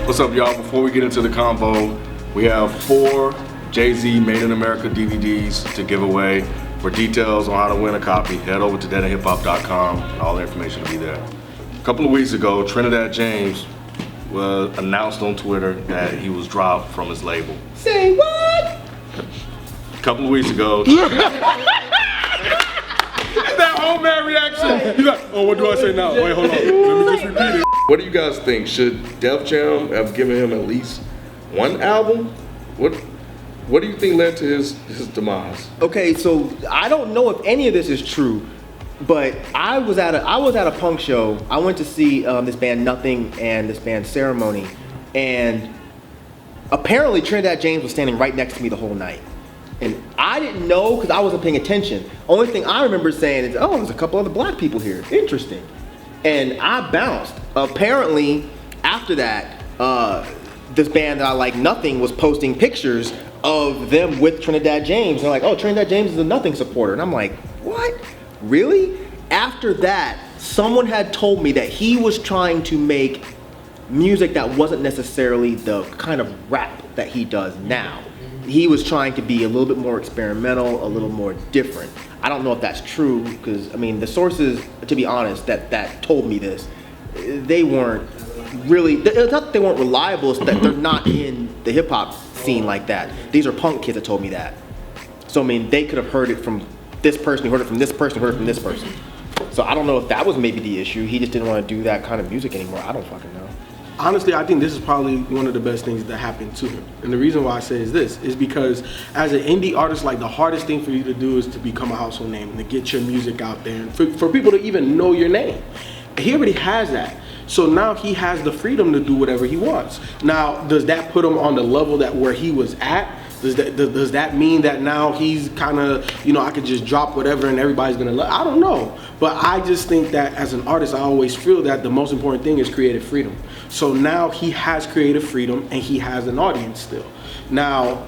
What's up, y'all? Before we get into the convo, we have 4 Jay-Z Made in America DVDs to give away. For details on how to win a copy, head over to deadandhiphop.com. All the information will be there. A couple of weeks ago, Trinidad James was announced on Twitter that he was dropped from his label. Say what? A couple of weeks ago. That old man reaction. He's like, oh, what do I say now? Wait, hold on. Let me just repeat it. What do you guys think? Should Def Jam have given him at least one album? What do you think led to his demise? Okay, so I don't know if any of this is true, but I was at a punk show. I went to see this band Nothing and this band Ceremony, and apparently Trinidad James was standing right next to me the whole night. And I didn't know because I wasn't paying attention. Only thing I remember saying is, oh, there's a couple other black people here. Interesting. And I bounced. Apparently, after that, this band that I like, Nothing, was posting pictures of them with Trinidad James. And they're like, oh, Trinidad James is a Nothing supporter. And I'm like, what? Really? After that, someone had told me that he was trying to make music that wasn't necessarily the kind of rap that he does now. He was trying to be a little bit more experimental, a little more different. I don't know if that's true, because I mean the sources, to be honest, that told me this, they weren't really, it's not that they weren't reliable, it's that they're not in the hip hop scene like that. These are punk kids that told me that. So I mean, they could have heard it from this person, who heard it from this person, who heard it from this person. So I don't know if that was maybe the issue. He just didn't want to do that kind of music anymore. I don't fucking know. Honestly, I think this is probably one of the best things that happened to him. And the reason why I say is this, is because as an indie artist, like the hardest thing for you to do is to become a household name and to get your music out there and for people to even know your name. He already has that. So now he has the freedom to do whatever he wants. Now, does that put him on the level that where he was at? Does that mean that now he's kind of, I could just drop whatever and everybody's gonna love? I don't know. But I just think that as an artist, I always feel that the most important thing is creative freedom. So now he has creative freedom and he has an audience still. Now,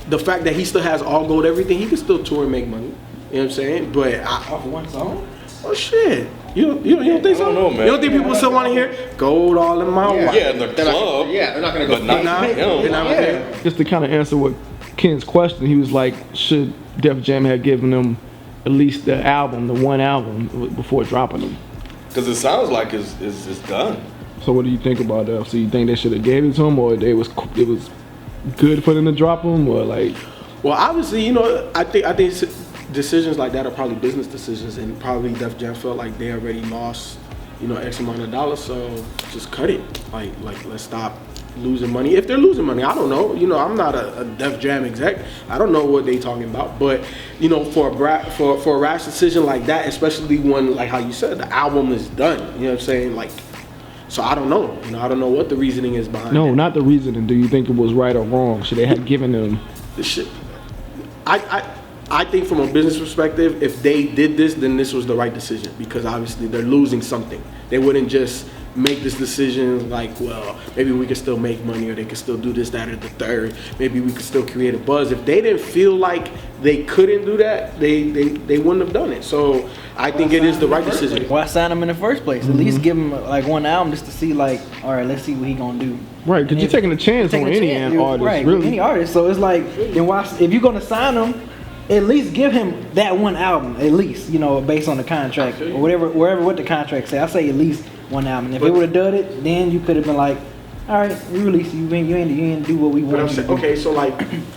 the fact that he still has all gold everything, he can still tour and make money. You know what I'm saying? But off one song? Oh shit. You don't think so? I don't know, man. You don't think people still want to hear gold all in my wallet? Yeah, in the club. They're not gonna go. But not him. Just to kind of answer what Ken's question, he was like, should Def Jam have given them at least the one album before dropping them? Because it sounds like it's done. So what do you think about that? So you think they should have gave it to him, or it was good for them to drop them, or like? Well, obviously, I think decisions like that are probably business decisions, and probably Def Jam felt like they already lost, X amount of dollars, so just cut it. Like let's stop losing money. If they're losing money, I don't know. I'm not a Def Jam exec. I don't know what they talking about. But for a rash decision like that, especially when, like how you said, the album is done. You know what I'm saying? Like, so I don't know. I don't know what the reasoning is behind. No, not the reasoning. Do you think it was right or wrong? Should they have given them? The shit. I think from a business perspective, if they did this, then this was the right decision, because obviously they're losing something. They wouldn't just make this decision like, well, maybe we could still make money, or they could still do this, that, or the third. Maybe we could still create a buzz. If they didn't feel like they couldn't do that, they wouldn't have done it. So I think it is the right decision. Why sign him in the first place? At least give him like one album just to see, like, all right, let's see what he gonna do. Right, because you're taking a chance on any artist, right, really. Any artist. So it's like, then why? If you're gonna sign him, at least give him that one album, at least, based on the contract or wherever what the contract say. I say at least one album. If it would have done it, then you could have been like, all right, we release you. You ain't do what we want you to do. Okay, so like,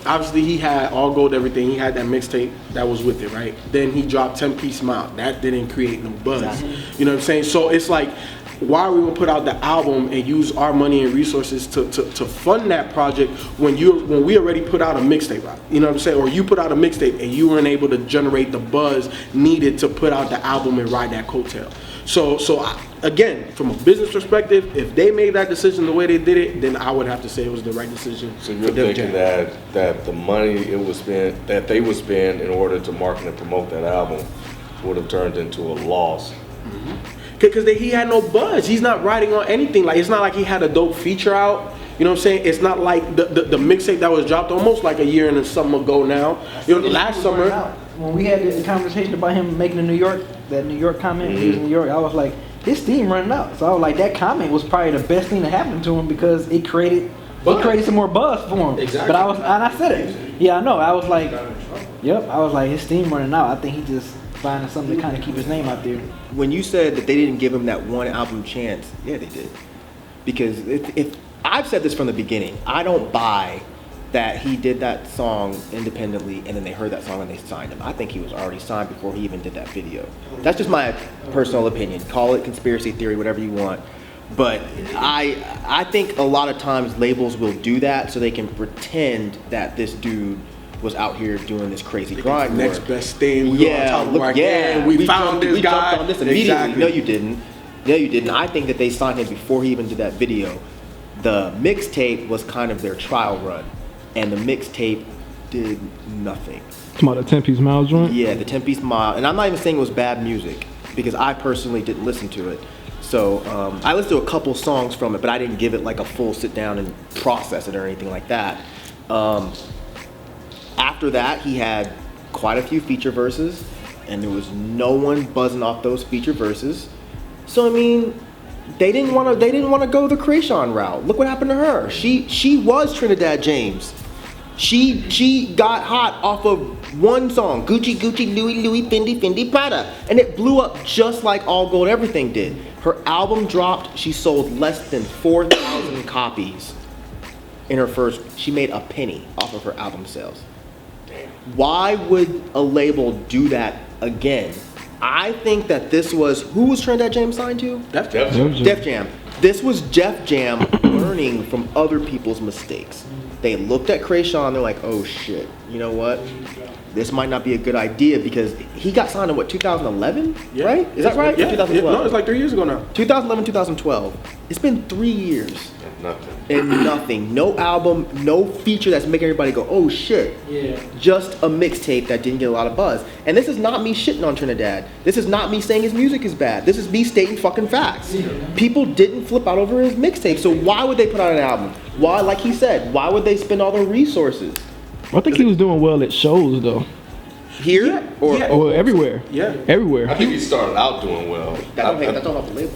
obviously he had all gold everything. He had that mixtape that was with it, right? Then he dropped 10-piece Mount. That didn't create no buzz. Exactly. You know what I'm saying? So it's like, why are we gonna put out the album and use our money and resources to fund that project when we already put out a mixtape out? You know what I'm saying? Or you put out a mixtape and you weren't able to generate the buzz needed to put out the album and ride that coattail. So again, from a business perspective, if they made that decision the way they did it, then I would have to say it was the right decision. So you're thinking that the money they would spend in order to market and promote that album would have turned into a loss. Because he had no buzz. He's not riding on anything. Like, it's not like he had a dope feature out. You know what I'm saying? It's not like the mixtape that was dropped almost like a year and some ago now. Last summer. When we had the conversation about him making that New York comment, he was in New York, I was like, his steam running out. So I was like, that comment was probably the best thing that happened to him because it created some more buzz for him. Exactly. But I said it. Yeah, I know. I was like, yep. I was like, his steam running out. I think he just finding something to kind of keep his name out there. When you said that they didn't give him that one album chance, yeah, they did. Because if I've said this from the beginning, I don't buy that he did that song independently and then they heard that song and they signed him. I think he was already signed before he even did that video. That's just my personal opinion. Call it conspiracy theory, whatever you want. But I think a lot of times labels will do that so they can pretend that this dude was out here doing this crazy grind. Next best thing. We we found this guy. Jumped on this immediately. Exactly. No, you didn't. No, you didn't. I think that they signed him before he even did that video. The mixtape was kind of their trial run, and the mixtape did nothing. Come on, the 10-piece mile joint? Yeah, the 10-piece mile. And I'm not even saying it was bad music, because I personally didn't listen to it. So I listened to a couple songs from it, but I didn't give it like a full sit down and process it or anything like that. After that, he had quite a few feature verses, and there was no one buzzing off those feature verses. So I mean, they didn't want to go the Krayshawn route. Look what happened to her. She was Trinidad James. She got hot off of one song, Gucci Gucci Louis Louis Fendi Fendi Prada, and it blew up just like All Gold Everything did. Her album dropped. She sold less than 4,000 copies in her first. She made a penny off of her album sales. Why would a label do that again? I think that this was, who was Trinidad James signed to? Def Jam. Def Jam. This was Def Jam learning from other people's mistakes. They looked at Krayshawn, they're like, oh shit, you know what? This might not be a good idea because he got signed in what, 2011? Yeah. Right? Is that right? Yeah. Or 2012? No, it's like 3 years ago now. 2011, 2012. It's been 3 years. Nothing. And nothing. No album, no feature that's making everybody go, oh shit. Yeah. Just a mixtape that didn't get a lot of buzz. And this is not me shitting on Trinidad. This is not me saying his music is bad. This is me stating fucking facts. People didn't flip out over his mixtape. So why would they put out an album? Why, like he said, why would they spend all their resources? I think he was doing well at shows though. Here? Yeah. Or Yeah. Or everywhere. Yeah. Everywhere. I think he started out doing well. that don't help the label.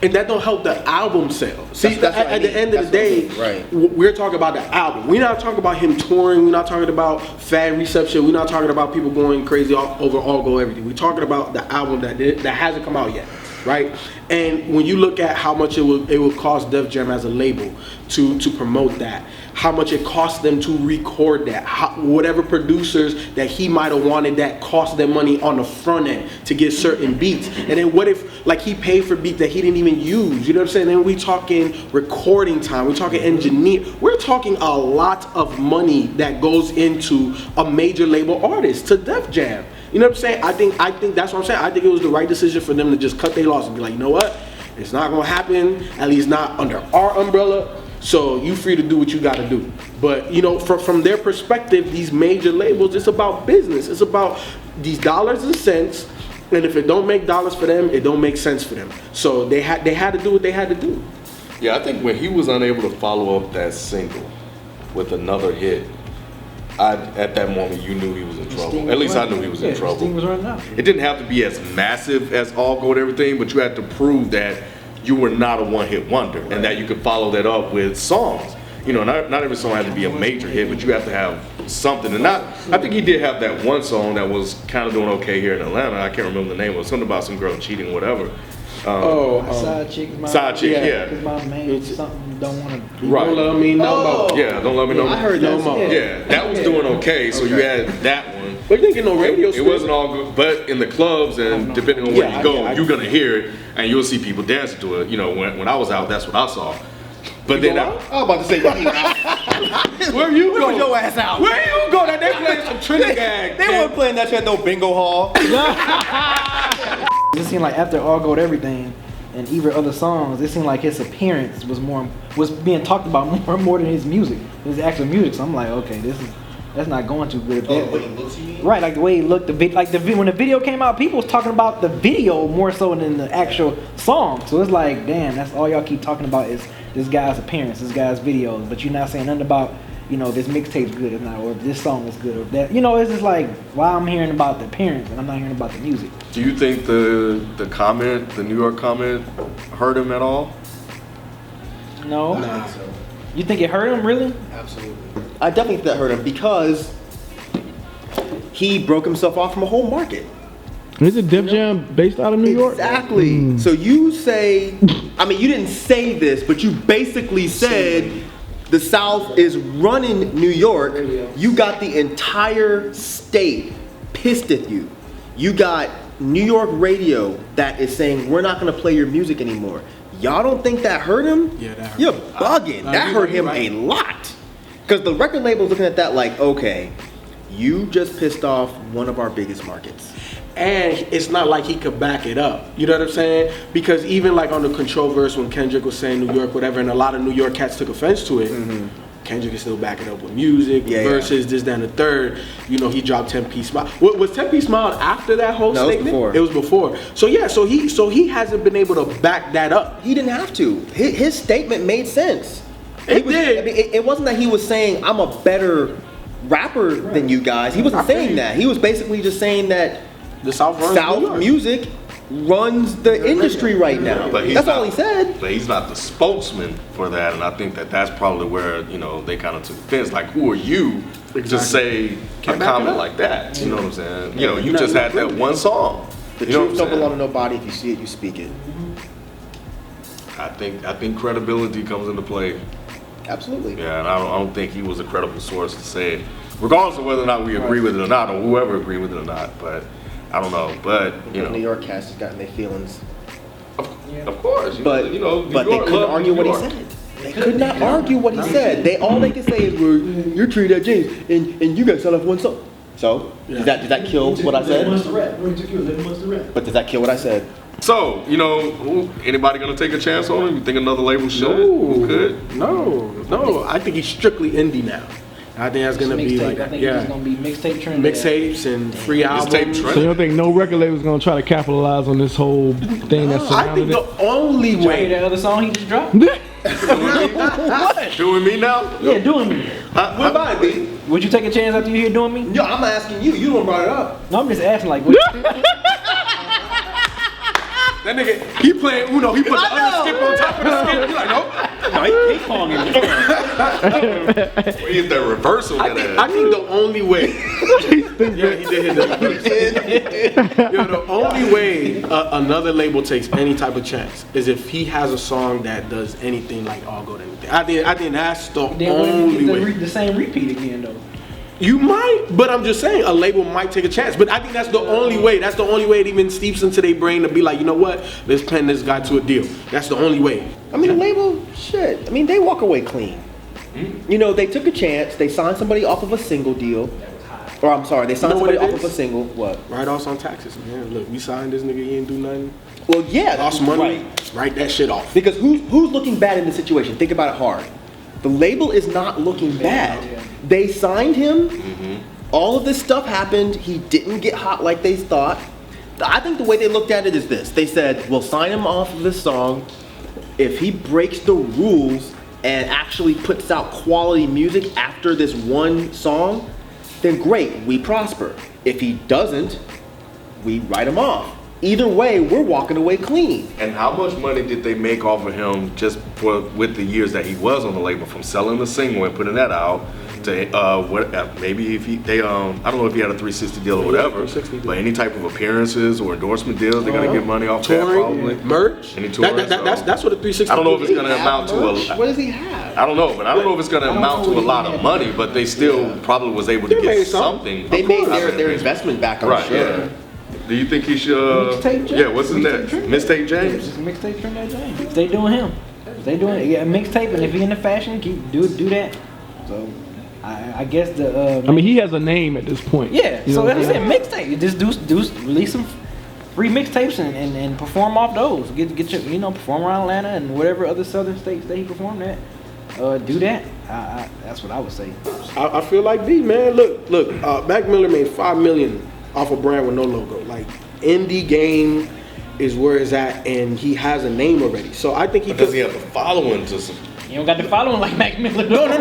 And that don't help the album sale. See, That's what I at the mean. end of the day, That's what I mean. Right. we're talking about the album. We're not talking about him touring. We're not talking about fan reception. We're not talking about people going crazy over All Go Everything. We're talking about the album that hasn't come out yet, right? And when you look at how much it would cost Def Jam as a label to promote that, how much it cost them to record that, whatever producers that he might have wanted that cost them money on the front end to get certain beats. And then what if like he paid for beats that he didn't even use? You know what I'm saying? Then we talking recording time, we're talking engineer, we're talking a lot of money that goes into a major label artist to Def Jam. You know what I'm saying? I think that's what I'm saying. I think it was the right decision for them to just cut their loss and be like, you know what? It's not gonna happen, at least not under our umbrella. So you free to do what you gotta do. But you know, from their perspective, these major labels, it's about business. It's about these dollars and cents. And if it don't make dollars for them, it don't make sense for them. So they had to do what they had to do. Yeah, I think when he was unable to follow up that single with another hit, at that moment you knew he was in trouble. At least I knew he was in trouble. Steam was running out. It didn't have to be as massive as All Gold Everything, but you had to prove that you were not a one-hit wonder and that you could follow that up with songs. You know, not every song had to be a major hit, but you have to have something. And I think he did have that one song that was kind of doing okay here in Atlanta. I can't remember the name. It was something about some girl cheating, whatever. Side chick, yeah. Cause my man something don't want to. Right. Don't love me no more. Yeah, Don't Love Me No More. I heard No that. more. Yeah, that was doing okay. So you had that one. But you didn't get no radio It spin. wasn't all good, but in the clubs and depending on where Yeah, you go, yeah, you're gonna hear it and you'll see people dancing to it. You know, when I was out, that's what I saw. But then I was about to say, Where you where go? was your ass out? Where you go? That they playing some Trinidad. They weren't playing that shit at no bingo hall. It seemed like after All Gold Everything and even other songs, it seemed like his appearance was being talked about more than his music, his actual music. So I'm like, okay, that's not going too good. Right, like the way he looked, when the video came out, people was talking about the video more so than the actual song. So it's like, damn, that's all y'all keep talking about is this guy's appearance, this guy's videos, but you're not saying nothing about you know, this mixtape's good or not, or if this song is good or that. You know, it's just like, why I'm hearing about the appearance and I'm not hearing about the music. Do you think the comment, the New York comment, hurt him at all? No. Nah. You think it hurt him, really? Absolutely. I definitely think that hurt him because he broke himself off from a whole market. Is it Def Jam based out of New York? Exactly. So you say, I mean, you didn't say this, but you basically said the South is running New York. You got the entire state pissed at you. You got New York radio that is saying, we're not going to play your music anymore. Y'all don't think that hurt him? Yeah, that hurt. You're bugging. That hurt him a lot. Because the record label's looking at that like, okay, you just pissed off one of our biggest markets. And it's not like he could back it up. You know what I'm saying? Because even like on the Control verse when Kendrick was saying New York, whatever, and a lot of New York cats took offense to it, Kendrick is still backing up with music, verses, this, that, and the third. You know, he dropped 10-piece Smile. Was 10-piece Smile after that whole statement? Before. It was before. So yeah, so he hasn't been able to back that up. He didn't have to. His statement made sense. It did. I mean, it wasn't that he was saying, I'm a better rapper than you guys. He wasn't saying that. He was basically just saying that The South runs New South York. music runs the industry right now. But he's That's not, all he said. But he's not the spokesman for that, and I think that's probably where, you know, they kind of took offense. Like, who are you to say Can't a back it comment up. like that? You know what I'm saying? You know, you just had that one song. The You know what truth I'm don't saying? belong to nobody. If you see it, you speak it. I think credibility comes into play. Absolutely. Yeah, and I don't think he was a credible source to say it, regardless of whether or not we agree with it or not, or whoever agree with it or not. But I don't know. But you The New know, York cast has gotten their feelings. of course, But you know, New but they York couldn't loves argue New what he York. said. They could not argue what he said. All they can say is, well, you're Trinidad James, and you guys sound like one song. So does that kill what I said? But does that kill what I said? So, you know, anybody gonna take a chance on him? You think another label should? Who could? No. I think he's strictly indie now. I think that's gonna be like, I think it's gonna be mixtape trend. mixtapes and free albums. Mixtape So trend. you don't think no record label's gonna try to capitalize on this whole thing that's I surrounding think it? the only Hear way. that other song he just dropped? Doing me now? Yeah, Doing Me. What about it, B? Would you take a chance after you hear Doing Me? Yo, I'm asking you. You the one brought it up. No, I'm just asking, like, what? That nigga, he playing Uno. He put the other skip on top of the skip. He like, nope. No, he pong him. We hit that reversal. I think the only way. Yeah, he did hit the reversal. Yo, the only way another label takes any type of chance is if he has a song that does anything like All Go to Anything. I think that's the Then what if only you way. get the same repeat again, though? You might, but I'm just saying a label might take a chance. But I think that's the only way. That's the only way it even steeps into their brain to be like, you know what? Let's pen this guy to a deal. That's the only way. I mean, the label, shit. I mean, they walk away clean. You know, they took a chance. They signed somebody off of a single deal. Or I'm sorry, they signed You know what somebody it off of is? a single. What? Write-offs on taxes, man. Look, we signed this nigga. He didn't do nothing. Well, yeah, Lost money. right. Write that shit off. Because who's looking bad in this situation? Think about it hard. The label is not looking bad. They signed him. All of this stuff happened. He didn't get hot like they thought. I think the way they looked at it is this. They said, we'll sign him off of this song. If he breaks the rules and actually puts out quality music after this one song, then great, we prosper. If he doesn't, we write him off. Either way, we're walking away clean. And how much money did they make off of him just with the years that he was on the label, from selling the single and putting that out to maybe if I don't know if he had a 360 deal or whatever, 360 deal. but any type of appearances or endorsement deals, they're gonna get money off that probably. merch. Any touring, That's what a 360. I don't know if it's gonna Have amount to merch? a. What does he have? I don't know, but I don't know if it's gonna amount to a lot of money, but they still probably was able to They get made something. something. They made out of their it. investment back, I'm Right, sure. yeah. Do you think he should? Mixtape James. Yeah, what's his Mixtape name? James. Mistake James. Just mixtape Trinidad James. If they doing him. If they doing a mixtape, and if he in the fashion, do that. So I guess the. I mean, he has a name at this point. yeah. You So know what that's I'm it. saying? Mixtape. Just release some free mixtapes and perform off those. Get your perform around Atlanta and whatever other southern states that he performed at. Do that. That's what I would say. I feel like B, man. Look. Mac Miller made $5 million off a brand with no logo. Like indie game is where it's at, and he has a name already. So I think he But does could. he have a following to You don't got to follow him like Mac Miller. No. Wait,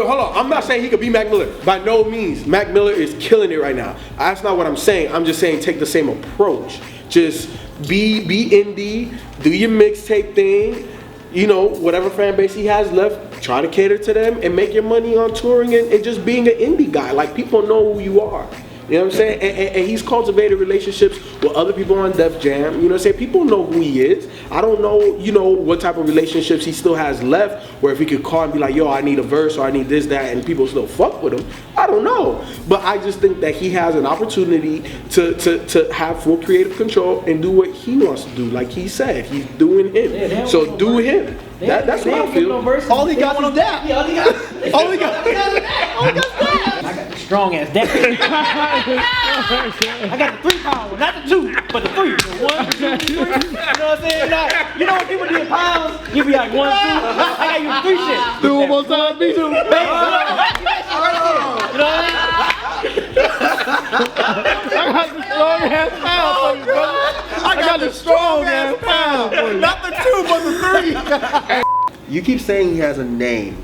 hold on. I'm not saying he could be Mac Miller. By no means. Mac Miller is killing it right now. That's not what I'm saying. I'm just saying take the same approach. Just be indie, do your mixtape thing. You know, whatever fan base he has left, try to cater to them and make your money on touring and just being an indie guy. Like, people know who you are. You know what I'm saying? And he's cultivated relationships with other people on Def Jam. You know what I'm saying? People know who he is. I don't know, you know, what type of relationships he still has left, where if he could call and be like, yo, I need a verse or I need this, that, and people still fuck with him. I don't know. But I just think that he has an opportunity to have full creative control and do what he wants to do. Like he said, he's doing him. Yeah, so do him. That's what I feel. All he got is that. All he got is that. I got the strong ass dap. I got the 3 power, not the 2, but the 3. The 1, 2, 3. You know what I'm saying? Like, you know when people do in pounds, you be like 1, 2. I got you 3 shit. Do one more time, B2. You know what I got the strong ass pound for you, brother. I got the strong ass pound for you. Not the 2, but the 3. You keep saying he has a name.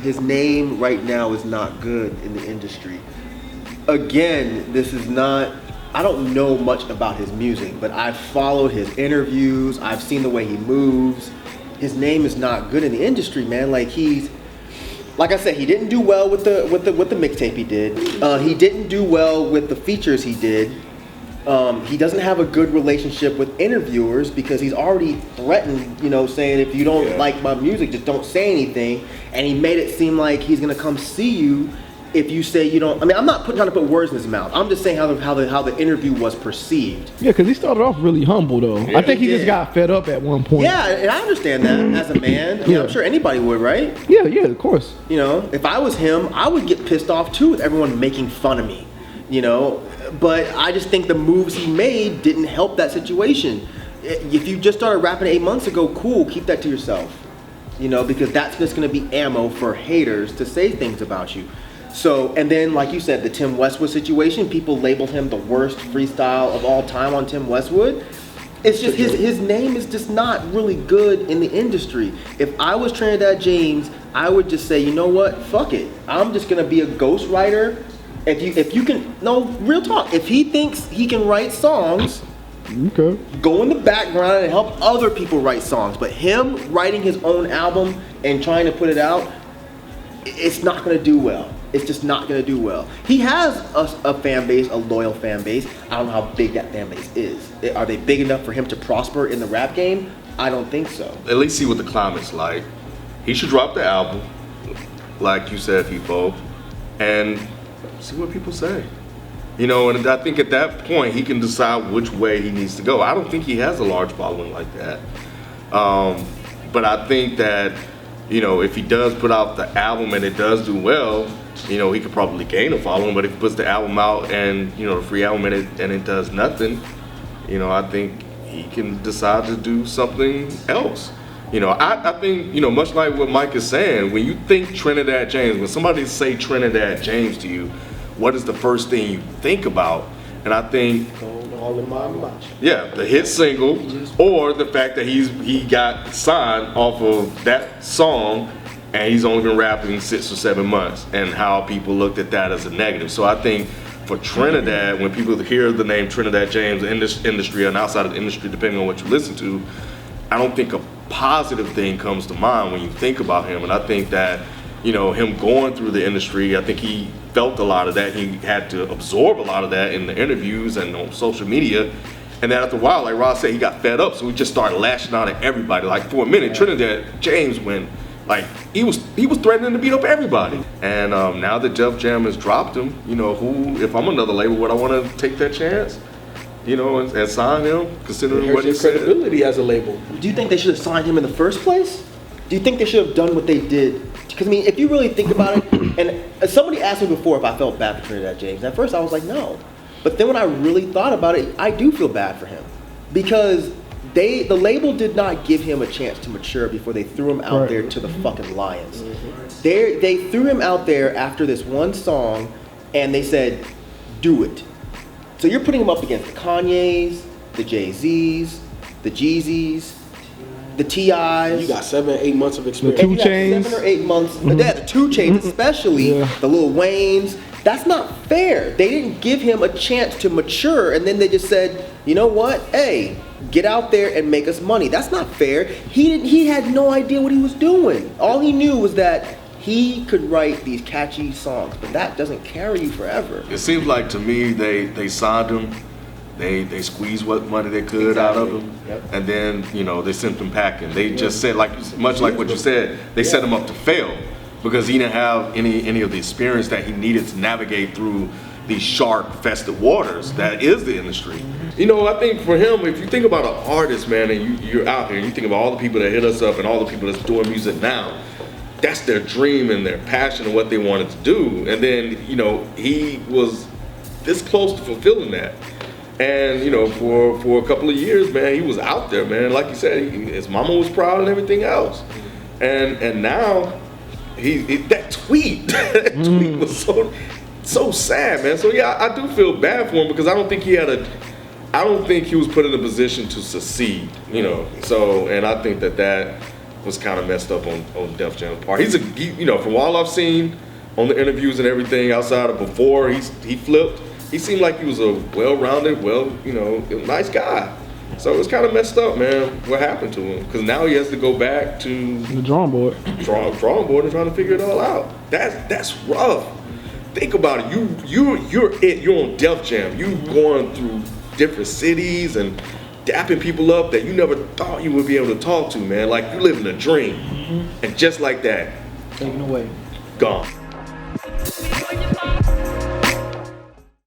His name right now is not good in the industry. Again, this is not, I don't know much about his music, but I've followed his interviews, I've seen the way he moves. His name is not good in the industry, man. Like, like I said, he didn't do well with the mixtape he did. He didn't do well with the features he did. He doesn't have a good relationship with interviewers because he's already threatened, you know, saying if you don't like my music, just don't say anything. And he made it seem like he's gonna come see you if you say you don't. I mean, I'm not trying to put words in his mouth. I'm just saying how the interview was perceived. Yeah, because he started off really humble though. Yeah, I think he did. just got fed up at one point. Yeah, and I understand that as a man. I mean, I'm sure anybody would, right? Yeah, of course. You know, if I was him, I would get pissed off too with everyone making fun of me. You know, but I just think the moves he made didn't help that situation. If you just started rapping 8 months ago, cool, keep that to yourself. You know, because that's just gonna be ammo for haters to say things about you. So, and then like you said, the Tim Westwood situation, people labeled him the worst freestyle of all time on Tim Westwood. It's just his name is just not really good in the industry. If I was Trinidad James, I would just say, you know what, fuck it. I'm just gonna be a ghostwriter. If you can, no, real talk. If he thinks he can write songs, okay, go in the background and help other people write songs. But him writing his own album and trying to put it out, it's not gonna do well. It's just not gonna do well. He has a fan base, a loyal fan base. I don't know how big that fan base is. Are they big enough for him to prosper in the rap game? I don't think so. At least see what the climate's like. He should drop the album, like you said, Fipo, and see what people say. You know, and I think at that point he can decide which way he needs to go. I don't think he has a large following like that. But I think that, you know, if he does put out the album and it does do well, you know, he could probably gain a following. But if he puts the album out and, you know, the free album and it does nothing, you know, I think he can decide to do something else. You know, I think, you know, much like what Mike is saying, when you think Trinidad James, when somebody say Trinidad James to you, what is the first thing you think about? And I think, all in my mind. yeah, the hit single, or the fact that he got signed off of that song, and he's only been rapping 6 or 7 months, and how people looked at that as a negative. So I think for Trinidad, when people hear the name Trinidad James in this industry and outside of the industry, depending on what you listen to, I don't think a positive thing comes to mind when you think about him. And I think that, you know, him going through the industry, I think he felt a lot of that. He had to absorb a lot of that in the interviews and on social media. And then after a while, like Ross said, he got fed up, so he just started lashing out at everybody. Like for a minute, Trinidad James went, like he was threatening to beat up everybody. And now that Def Jam has dropped him, you know, if I'm another label, would I want to take that chance? You know, and sign him, considering what he said. Credibility as a label. Do you think they should have signed him in the first place? Do you think they should have done what they did? Because I mean, if you really think about it, and somebody asked me before if I felt bad for Trinidad James. And at first I was like, no. But then when I really thought about it, I do feel bad for him. Because the label did not give him a chance to mature before they threw him out there to the fucking lions. They threw him out there after this one song, and they said, do it. So you're putting him up against the Kanyes, the Jay-Z's, the Jeezys. the TIs. You got 7-8 months of experience. and you 2 have Chainz. 7 or 8 months. Yeah, the 2 Chainz especially, Yeah. the Lil Waynes. That's not fair. They didn't give him a chance to mature, and then they just said, you know what? Hey, get out there and make us money. That's not fair. He had no idea what he was doing. All he knew was that he could write these catchy songs, but that doesn't carry you forever. It seems like to me they signed him, they squeezed what money they could out of him, Yep. and then they sent him packing. They just said much like what you said, they set him up to fail because he didn't have any of the experience that he needed to navigate through these shark-infested waters that is the industry. I think for him, if you think about an artist, man, and you're out there and you think about all the people that hit us up and all the people that's doing music now, that's their dream and their passion and what they wanted to do. And then, he was this close to fulfilling that. And, for a couple of years, man, he was out there, man. Like you said, his mama was proud and everything else. And now, that tweet was so sad, man. So yeah, I do feel bad for him because I don't think he was put in a position to succeed, So, and I think that was kind of messed up on Def Jam's part. From all I've seen on the interviews and everything outside of before he flipped, he seemed like he was a well-rounded, nice guy. So it's kind of messed up, man, what happened to him. Because now he has to go back to The drawing board. drawing board and trying to figure it all out. That's rough. Think about it. You're on Def Jam. You going through different cities and dapping people up that you never thought you would be able to talk to, man. Like you living a dream. And just like that, Taken away. gone.